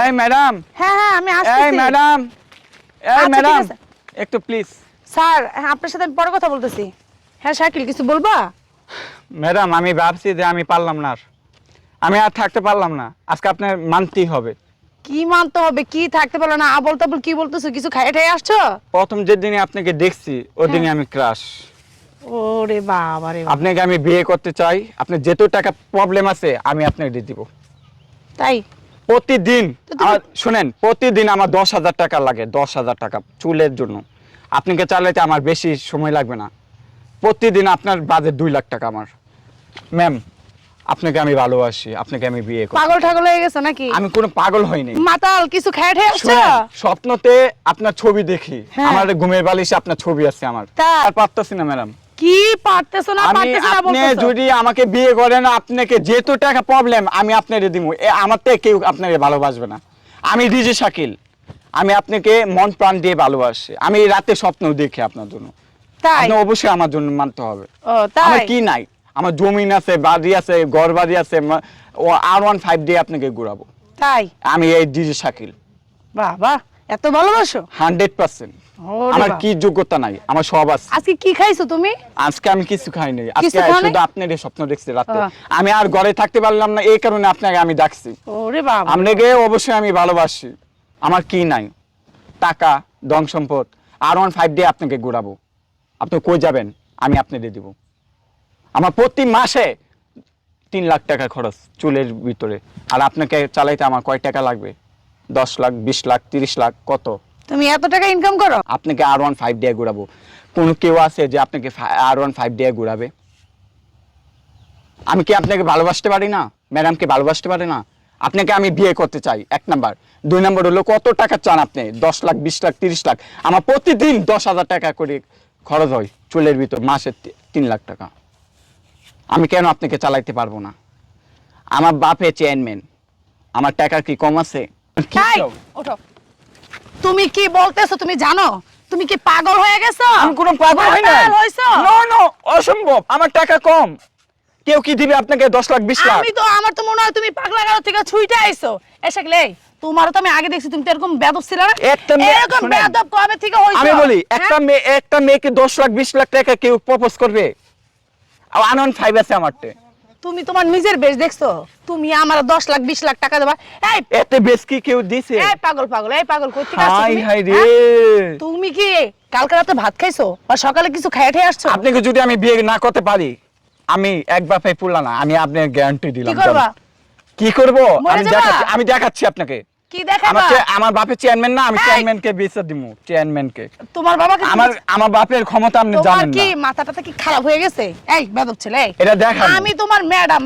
এই ম্যাডাম, হ্যাঁ আমি আসতেছি। এই ম্যাডাম, এই আচ্ছা, ম্যাডাম, ঠিক আছে। একটু প্লিজ। স্যার আপনার সাথে আমি পরে কথা বলতেছি। হ্যাঁ শাকিল, কিছু বলবা? ম্যাডাম, আমি ভাবছি যে আমি পারলাম না, আমি আর থাকতে পারলাম না, আজকে আপনার মানতেই হবে। কি মানতে হবে? কি থাকতে পারলো না? আবল তাবল কি বলতেছো? কিছু খাই ঠাই আসছো? প্রথম যেদিনে আপনাকে দেখছি ওই দিনে আমি ক্রাশ। ওরে বাবা রে বাবা। আপনাকে আমি বিয়ে করতে চাই, আপনার যেত টাকা প্রবলেম আছে আমি আপনাকে দিয়ে দিব। তাই? প্রতিদিন তো তুমি- আমার শুনেন, প্রতিদিন আমার 10,000 টাকা লাগে, 10,000 টাকা চুলের জন্য। আপনাকে চালাইতে আমার বেশি সময় লাগবে না। প্রতিদিন আপনার বাজেট 2 লাখ টাকা আমার। ম্যাম, আপনাকে আমি ভালোবাসি, আপনাকে আমি বিয়ে করব। পাগল ঠাগল হয়ে গেছে নাকি? আমি কোনো পাগল হইনি। মাতাল কিছু খাই ঠাই আসছো? শুনেন, স্বপ্নতে আপনার ছবি দেখি, হ্যাঁ। আমার ঘুমের বালিশে আপনার ছবি আছে আমার। তাই? আর পারতেছি না ম্যাডাম। কি পারতেছো না আমি পারতেছো না আপনি বলতেছো? যদি আমাকে বিয়ে করেন, আপনাকে যেত টাকা প্রবলেম আমি আপনাকে দিব। আমার থেকে কেউ আপনাকে ভালোবাসবে না। আমি ডিজে শাকিল, আমি আপনাকে মন প্রাণ দিয়ে ভালোবাসি। আমি রাতে স্বপ্ন দেখি আপনার জন্য। তাই? আপনি অবশ্যই আমার জন্য মানতে হবে। ও তাই? আমার কি নাই, আমার জমিন আছে, বাড়ি আছে, ঘর বাড়ি আছে, ও R15 দিয়ে আপনাকে ঘুরাবো। তাই? আমি এই ডিজে শাকিল বাবা, এত ভালোবাসো? 100%। ওরে আমার বাবা। কি যোগ্যতা নাই, আমার সব আছে। আজকে কি খাইছো তুমি? আজকে আমি কিছু খাইনি, কিছু আজকে খাও নাই? শুধু আপনার এই স্বপ্ন দেখছি রাতে। ও। আমি আর ঘরে থাকতে পারলাম না, এই কারণে আপনাকে আমি ডাকছি। ওরে বাবা। আপনাকে অবশ্যই আমি ভালোবাসি। আমার কি নাই, টাকা, ধন সম্পদ। R15 দিয়ে আপনাকে ঘুরাবো। আপনি কই যাবেন আমি আপনাকে দিব। আমার প্রতি মাসে 3 লাখ টাকা খরচ চুলের ভিতরে। আর আপনাকে চালাইতে আমার কয় টাকা লাগবে? 10 লাখ, 20 লাখ, 30 লাখ, কত? তুমি এত টাকা ইনকাম করো? আপনাকে R15 দিয়ে ঘুরাবো। কোন কেউ আছে যে আপনাকে R15 দিয়ে ঘুরাবে? আমি কি আপনাকে ভালোবাসতে পারি না? ম্যাডামকে ভালোবাসতে পারি না? আপনাকে আমি বিয়ে করতে চাই, 1 নাম্বার। 2 নাম্বার হলো কত টাকা চান আপনি? 10 লাখ, 20 লাখ, 30 লাখ। আমার প্রতিদিন 10,000 টাকা করে খরচ হয় চুলের ভিতর, মাসে 3 লাখ টাকা। আমি কেন আপনাকে চালাইতে পারবো না? আমার বাপে চেয়ারম্যান, আমার টাকা কি কম আছে? কি তাই? চাও? ওঠো। তুমি কি বলতেছো তুমি জানো? তুমি কি পাগল হয়ে গেছো? আমি কোনো পাগল হই না। মাতাল হইছো? নো নো, অসম্ভব। আমার টাকা কম। কেউ কি দিবে আপনাকে 10 লাখ, 20 লাখ? আমার তো মনে হয় তুমি পাগলা গারো থেকে ছুইটা আইছো। এসেগলে তোমারও তো আমি আগে দেখছি, তুমি তো এরকম বেয়াদব ছিলে না। একটা মেয়ে- এরকম শুনেন, বেয়াদব কবে থেকে হইছো? আমি বলি, হ্যাঁ? একটা মেয়েকে 10 লাখ, 20 লাখ টাকা কেউ প্রপোজ করবে? আর R15 আছে আমারতে। তুমি তোমার নিজের বেশ দেখছো? তুমি আমার 10 লাখ 20 লাখ টাকা দেবা? এই এতে বেশ কি কেউ দিছে? এই পাগল এই পাগল কই থেকে আসছো হাই তুমি? হাই রে। হ্যাঁ? তুমি কি কালকে রাতে ভাত খাইছো আর সকালে কিছু খাইয়া ঠেয়ে আসছো? আপনাকে যদি আমি বিয়ে না করতে পারি, আমি এক বাপে পুরলা না, আমি আপনাকে গ্যারান্টি দিলাম। কি করবা? কি করব? মরে যাবা? আমি দেখাচ্ছি আপনাকে। কি দেখাবা? আমার বাপের চেয়ারম্যান না, আমি এই! চেয়ারম্যানকে বিচার দিমু, চেয়ারম্যানকে। তোমার বাবাকে আমার বাপের ক্ষমতা আপনি তোমার জানেন কি না। মাথাটা কি খারাপ হয়ে গেছে? এই বেদব ছেলে, এই। এটা দেখান। আমি তোমার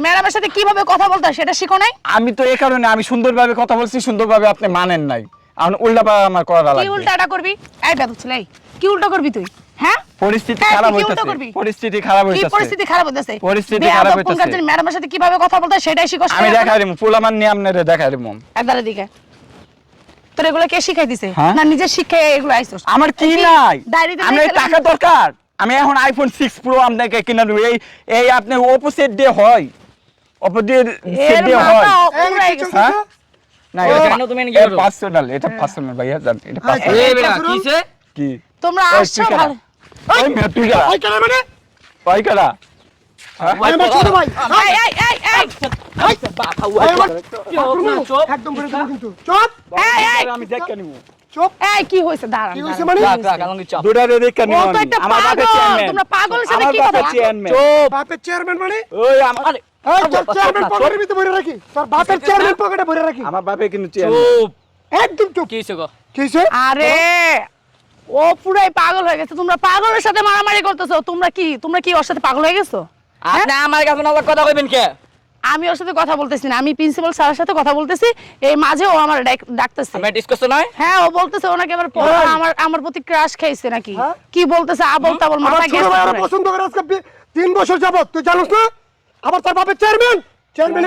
ম্যাডামের সাথে কিভাবে কথা বলতে হয় সেটা শিখো নাই? আমি তো এই কারণে আমি সুন্দরভাবে কথা বলছি, সুন্দরভাবে আপনি মানেন নাই। এখন উল্টাপাল্টা আমার করা কি লাগবে। উল্টাটা করবি? এই বেদব ছেলে, এই। কি উল্টা করবি তুই? হ্যাঁ? পরিস্থিতি এই, খারাপ তুই কি উল্টা হইতাছে, করবি? পরিস্থিতি খারাপ কি হইতাছে। পরিস্থিতি খারাপ হইতাছে? পরিস্থিতি বেয়াদব খারাপ হইতাছে। কোনকার জন্য ম্যাডামের সাথে কিভাবে কথা বলতে হয় সেটাই শিখো। আমি দেখাই দিমু, পোলামান নিয়ে আপনারে দেখাই দিমু। একদারে দিকে তোর এগুলো কে শিখাই দিছে? হ্যাঁ? না নিজে শিখে এগুলো আইছস? আমার কি এই নাই? ডায়েরিতে আমার লিখে টাকা দরকার। আমি এখন iPhone 6 Pro আপনাকে কিনে দেব। এই আপনি Oppo সেট দিয়ে হয়, Oppo দিয়ে সেট এর দিয়ে হয়। মাথা উড়াই গেছে। হ্যাঁ? না, ও, এটা কেন তুমি এনে কি করো? পার্সোনাল, এটা পার্সোনাল ভাইয়া, জান এটা এই পার্সোনাল। বেটা কিছে? কি? তোমরা ওই আসছো তুই কারা? ভালো। ওই মেয়ে তুই কারা? ওই কেন মানে ওই কারা? হ্যাঁ? ভাই আমার ছোট ভাই এই ভাই আমার একদম বলে দেবো কিন্তু চুপ আমি দেখে নিব। চুপ এই কি হইছে? দাঁড়ান কি হইছে দাঁড়ান। মানে কালঙ্গি চাপ। দুটারে দেখে নিব। ও তো একটা আমার বাপের পাগল। চেয়ারম্যান। তোমরা পাগলের সাথে আমার কি কথা বাপের বলো? চেয়ারম্যান। বাপের চেয়ারম্যান মানে ওই আমার এই তোর চেয়ারম্যান পকেটে ভিতরে ভরে রাখি তোর বাপের চেয়ারম্যান পকেটে ভরে রাখি আমার বাপে কিন্তু চেয়ারম্যান। চুপ। একদম চুপ কিছে গো? কি হইছে আরে ও পুরাই পাগল হয়ে গেছে। তোমরা পাগলের সাথে মারামারি করতেছো। তোমরা কি ওর সাথে পাগল হয়ে গেছো? আপনি আমার কাছে নজর কথা কইবেন কে? আমি ওর সাথে কথা বলতেছি না, আমি প্রিন্সিপাল স্যারের সাথে কথা বলতেছি। এই মাঝে ও আমার ডাকতেছে। আমি ডিসকাস নয়। হ্যাঁ ও বলতেছে ওনাকে আমার আমার প্রতি ক্রাশ খাইছে নাকি হ্যাঁ? কি বলতেছে আবল তাবল আমার মাথা ছোট গেছে। ভাই ওরা পছন্দ করে আজকে 3 বছর যাবত তুই জানিস না আবার তোর বাপের চেয়ারম্যান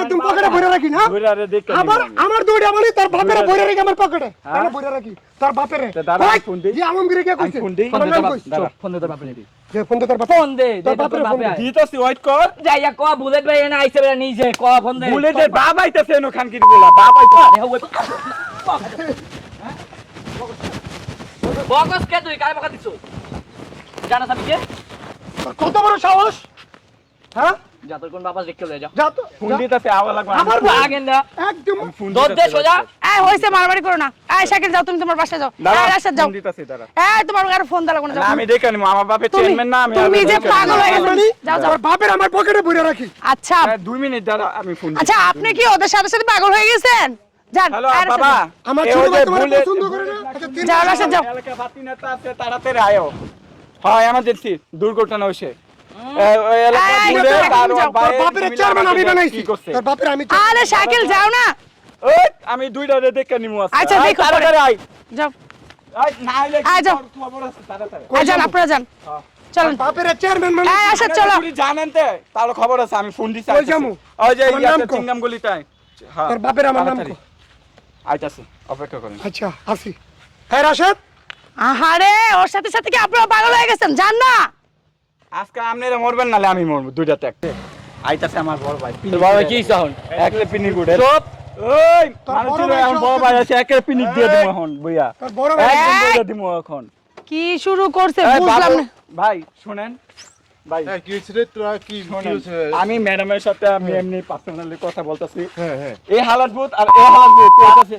একদম পকেটে ভরে রাখি না দুটারে দেখে নিব। আবার আমার দৌড়ে মানে তোর বাপের ভরে রাখি আমার পকেটে কেন ভরে রাখি তোর বাপের তা দাঁড়া, আমি ফোন দিই। যে আলমগীর কে কইছে আমি ফোন দিই। আমার নাম কইছে। ফোন দে তোর বাপরে। যে ফোন দে তোর বাপ ফোন দে তোর বাপের ফোন দে। দিতেছি ওয়েট কর যাইয়া ক বুলেট ভাই এনে আইছে বেলা নিজে ক ফোন দে বুলেটের বাপ আইতাছে এনো খানকির বলা বাপ আইতাছে বকস কে তুই কারে বকা দিছু জানা আমি কে তোর কত বড় সাহস হ্যাঁ যা তোর কোন বাবা দেখতে লয়ে যা যা তো ফোন যা। দিতেছে আওয়া লাগবে আমার তুই আগে না একদম দর দে সোজা এই হইছে মারামারি করো না এই শাকিল যাও তুমি তোমার বাসায় যাও এই রাশেদ যাও ফোন দিতেছে দাঁড়া এই তোমার আর ফোন দাও না না, যাও আমি দেখে নিবো আমার বাপের তুমি চেয়ারম্যান না আমি তুমি যে পাগল হয়ে গেছো মানে যাও যাও তোর বাপের আমার পকেটে ভরে রাখি আচ্ছা 2 মিনিট দাঁড়া আমি ফোন আচ্ছা আপনি কি ওদের সাথে সাথে পাগল হয়ে গেছেন যান হ্যালো আর বাবা আমার এই ছোট ওই যে ভাই তোমার বুলেট- পছন্দ করে না আচ্ছা তিন যাও রাশেদ যাও এলাকা বাতি নেতা আছে তাড়াতাড়ি আয়ো হ্যাঁ এমার্জেন্সি দুর্ঘটনা হইছে ওই এলাকা এই, বুলেট তুমি আর যাও। ওর তোর ভাইয়ের বাপের মিলে চেয়ারম্যান আমি আমাকে বানাইছি কি করছে তোর বাপের আমি আরে শাকিল যাও না ওই আমি দুইটা দেখে নিমু আজকে আচ্ছা, আয়, দেখো পরে। তাড়াতাড়ি আয় যাও আয় না আইলে আয়, যাও। খবর আছে তাড়াতাড়ি এই যান আপনারা যান চলেন বাপের চেয়ারম্যান মানে এই আসেন চলো যদি জানেন তে তাহলে খবর আছে আমি ফোন দিছি কই আইতাছি। যামু? ওই যে আমার নাম ইয়াতে কো? চিংগাম গলিটায় হ্যাঁ তোর বাপের আমার নাম তাড়াতাড়ি। কো? আইতাছি অপেক্ষা করেন আচ্ছা আসি হ্যাঁ রাশেদ আহারে ওর সাথে সাথে কি আপনারা পাগল হয়ে গেছেন জান না আজকে আপনারা মরবেন নালে আমি মরবো দুইটাতে একটা আইতাছে আমার বড় ভাই তোর বাবা কি চাহন একটা পিনি গুড়ে চুপ ওই তোর মানুষ বড় ছিল ভাই এখন সব বড় ভাই আছে একটা পিনি দিয়ে দিমু এখন বইয়া তোর বড় ভাই একদম এই! দিয়ে দিমু এখন কি শুরু করছে এই বুঝলাম বাবু, না ভাই শুনেন ভাই হ্যাঁ কি হয়েছে রে তোরা কি শুনেন, হয়েছে আমি ম্যাডামের সাথে আমি এমনি পার্সোনালি কথা বলতেছি হ্যাঁ হ্যাঁ এই হালাত ভূত আর এই হালাত ভূত আছে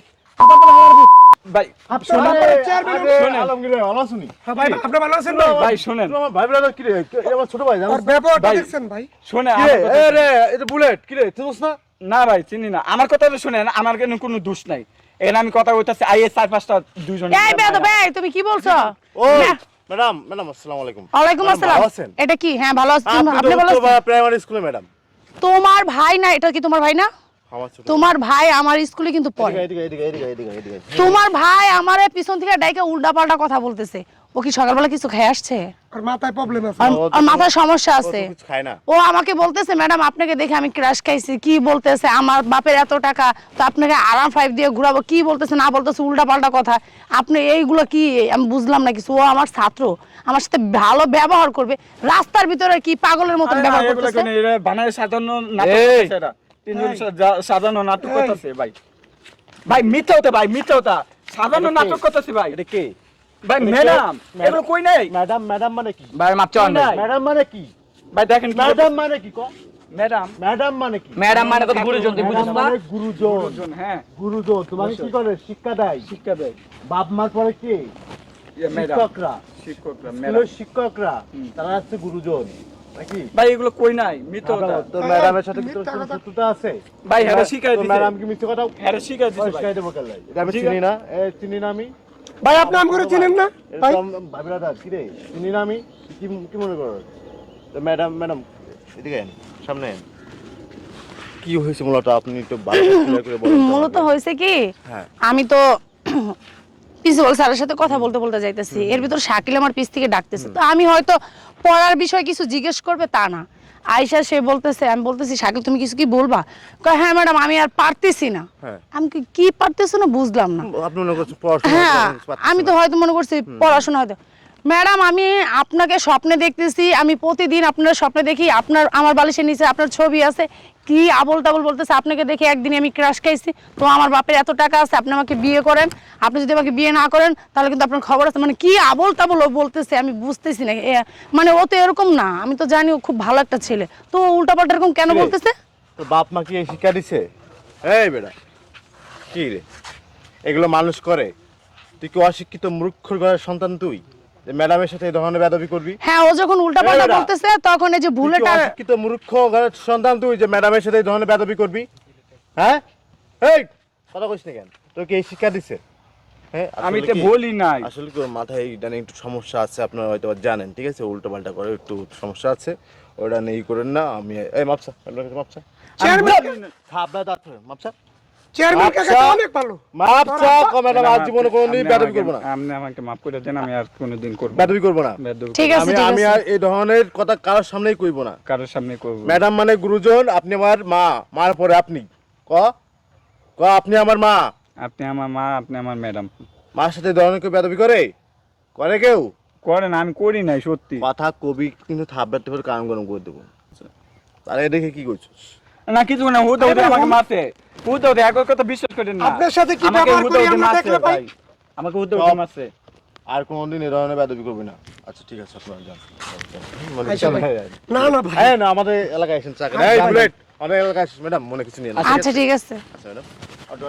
ভাই আপনার শুনেন বাপের চেয়ারম্যান শুনেন। আলমগীর ভালো শুনি হ্যাঁ ভাই আপনি ভালো আছেন ভাই ভাই শুনেন আমার ভাই ব্রাদার কি রে এ আমার ছোট ভাই জানো ওর ব্যবহারটা ভাই। দেখছেন ভাই শুনে কি রে এ রে এটা বুলেট কি রে চিনিস না না ভাই চিনি না আমার কথাটা শুনেন আমার কেন কোনো দোষ নাই এখানে আমি কথা বলতেছি আইএস 4-5টা দুইজন এই বেদ ভাই তুমি কি বলছো ও না। ম্যাডাম ম্যাডাম আসসালামু আলাইকুম ওয়ালাইকুম ম্যাডাম, আসসালাম ভালো আছেন? এটা কি হ্যাঁ ভালো আছি আপনি আপনি তো ভালো আছেন? প্রাইমারি স্কুলে ম্যাডাম তোমার ভাই না এটা কি তোমার ভাই না আমার ছোট তোমার ভাই আমার স্কুলে কিন্তু পড়ে এদিকে এদিকে এদিকে এদিকে এদিকে তোমার ভাই আমার পিছন থেকে ডাইকে উল্টাপাল্টা কথা বলতেছে ও কি সকালবেলা কিছু খেয়ে আসছে ওর মাথায় প্রবলেম আছে আর মাথায় সমস্যা ও আছে তো কিছু খায় না ও আমাকে বলতেছে ম্যাডাম আপনাকে দেখে আমি ক্রাশ খাইছি কি বলতেছে আমার বাপের এত টাকা তো আপনাকে আরাম 5 দিয়ে ঘুরাবো কি বলতেছে না বলতেছে উল্টাপাল্টা কথা আপনি এইগুলো কি আমি বুঝলাম না কিছু ও আমার ছাত্র আমার সাথে ভালো ব্যবহার করবে রাস্তার ভিতরে কি পাগলের মতন ব্যবহার করতেছে বানায় সাজানো নাটক এই! করতেছে এরা। তিনজন সাজানো নাটক করতেছে ভাই ভাই মিথ্যা হতে ভাই মিথ্যা হতা সাজানো নাটক করতেছে ভাই এটা কে ভাই ম্যাডাম এগুলো কই নাই ম্যাডাম ম্যাডাম মানে কি ভাই মাপ চান ভাই ম্যাডাম মানে কি ভাই দেখেন ম্যাডাম মানে কি ক ম্যাডাম ম্যাডাম মানে কি ম্যাডাম মানে তো গুরুজন তুই বুঝিস ম্যাডাম না মানে গুরুজন হ্যাঁ গুরুজন তোমাকে কি করে শিক্ষা দেয় শিক্ষা দেয় বাপ মার পরে কে ম্যাডাম শিক্ষকরা শিক্ষকরা স্কুলের ম্যাডাম শিক্ষকরা তারা হচ্ছে গুরুজন নাকি ভাই এগুলো কই নাই মিথ্যা হতা তোর ম্যাডামের সাথে কি তোর কোনো শত্রুতা আছে ভাই হ্যাঁ শিখাই তোর দিছে ম্যাডাম কি মিথ্যে কথা হ্যাঁ শিখাই দিছে ভাই শিখাই দেবো কেন এটা আমি জি, চিনি না চিনি না আমি ভাই আপনি আম করে চিনেন না ভাই ভাবি দাদা কি রে চিনি না আমি কি কি মনে করো তো ম্যাডাম ম্যাডাম এদিকে আইন, সামনে আইন। কি হয়েছে মূলত আপনি একটু ভালো করে clear করে বলুন তো মূলত আমাকে। হয়েছে কি হ্যাঁ আমি তো প্রিন্সিপাল স্যারের সাথে কথা বলতে বলতে যাইতেছি এর ভিতর শাকিল আমার পিছ থেকে ডাকতেছে তো আমি হয়তো পড়ার বিষয়ে কিছু জিজ্ঞেস করবে তা না আয়শা সে বলতেছে আমি বলতেছি শাকিল তুমি কিছু কি বলবা কয় হ্যাঁ ম্যাডাম আমি আর পারতেছি না হ্যাঁ। আমি কি পারতেছো না বুঝলাম না আপনি মনে করছেন পড়াশোনা হ্যাঁ করতে পারছেন আমি তো না। হয়তো মনে করছি পড়াশোনা হয়তো ম্যাডাম আমি আপনাকে স্বপ্নে দেখতেছি আমি প্রতিদিন আপনার স্বপ্নে দেখি আপনার আমার বালিশের নিচে আপনার ছবি আছে কি আবল তাবল বলতেছে আপনাকে দেখে একদিনে আমি ক্রাশ খাইছি তো আমার বাপের এত টাকা আছে আপনি আমাকে বিয়ে করেন আপনি যদি আমাকে বিয়ে না করেন তাহলে কিন্তু আপনার খবর আছে মানে কি আবল তাবল ও বলতেছে আমি বুঝতেছি না মানে ও তো এরকম না আমি তো জানি ও খুব ভালো একটা ছেলে তো উল্টাপাল্টা এরকম কেন কিরে? বলতেছে তোর বাপ মা কি এই শিক্ষা দিছে এই বেটা কি রে এগুলো মানুষ করে তুই কি অশিক্ষিত মূর্খর ঘরের সন্তান তুই যে ম্যাডামের সাথে এই ধরনের বেদবি করবি হ্যাঁ ও যখন উল্টাপাল্টা এই বেটা। বলতেছে তখন এই যে তুই কি বুলেট আর অশিক্ষিত মূর্খ ঘরের সন্তান তুই যে ম্যাডামের সাথে এই ধরনের বেদবি করবি হ্যাঁ এই কথা কইস না কেন তোর কি এই শিক্ষা দিছে হ্যাঁ আমি আসলে তো কি- বলি নাই আসলে কি ওর মাথায় ইদানিং একটু সমস্যা আছে আপনারা হয়তো বা জানেন ঠিক আছে উল্টো পাল্টা করে একটু সমস্যা আছে ওটা নেই করেন না আমি এই মাপসা আপনার কাছে মাপসা চেয়ারম্যান খাবলা দাঁত মাপসা চেয়ারম্যান কাকা আচ্ছা। তো অনেক ভালো মাপসা ম্যাডাম আজ জীবনে কোনোদিন বেদবি করবো না আপনি আমাকে মাফ করে দেন আমি আর কোনোদিন করব না বেদবি করবো না বেয়াদবি ঠিক আছে আমি ঠিক আমি আছে আর এই ধরনের কথা কারোর সামনেই কইবো না কারোর সামনে করব ম্যাডাম মানে গুরুজন আপনি আমার মা মার পরে আপনি ক ক আপনি আমার মা আপনি আমার মা আপনি আমার ম্যাডাম মার সাথে এই ধরনের কেউ বেদবি করে কেউ করেন, আমি করি নাই সত্যি। কথা কবি কিন্তু থাপড়াতে করে কান গরম করে দেবো। আরে দেখে কি করছিস? না কিছু না, হুদা হুদা আমাকে মারছে, হুদা হুদা একর কথা বিশ্বাস করেন না। আপনার সাথে কি আমাকে ব্যবহার হুদা করি হুদা আমরা মারছে দেখলে পাই। ভাই, আমাকে হুদা হুদা মারছে। আর কোনোদিন এ ধরনের বেদবি করবি না। আচ্ছা ঠিক আছে, আপনারা যান। মনে আচ্ছা কিছু ভাই। নেই। না না ভাই, এই না আমাদের এলাকায় এসেছেন চাকরি। এই বুলেট, আমাদের এলাকায় আসিস ম্যাডাম, মনে কিছু নিয়ে না। আচ্ছা ঠিক আছে। আচ্ছা ম্যাডাম, অটো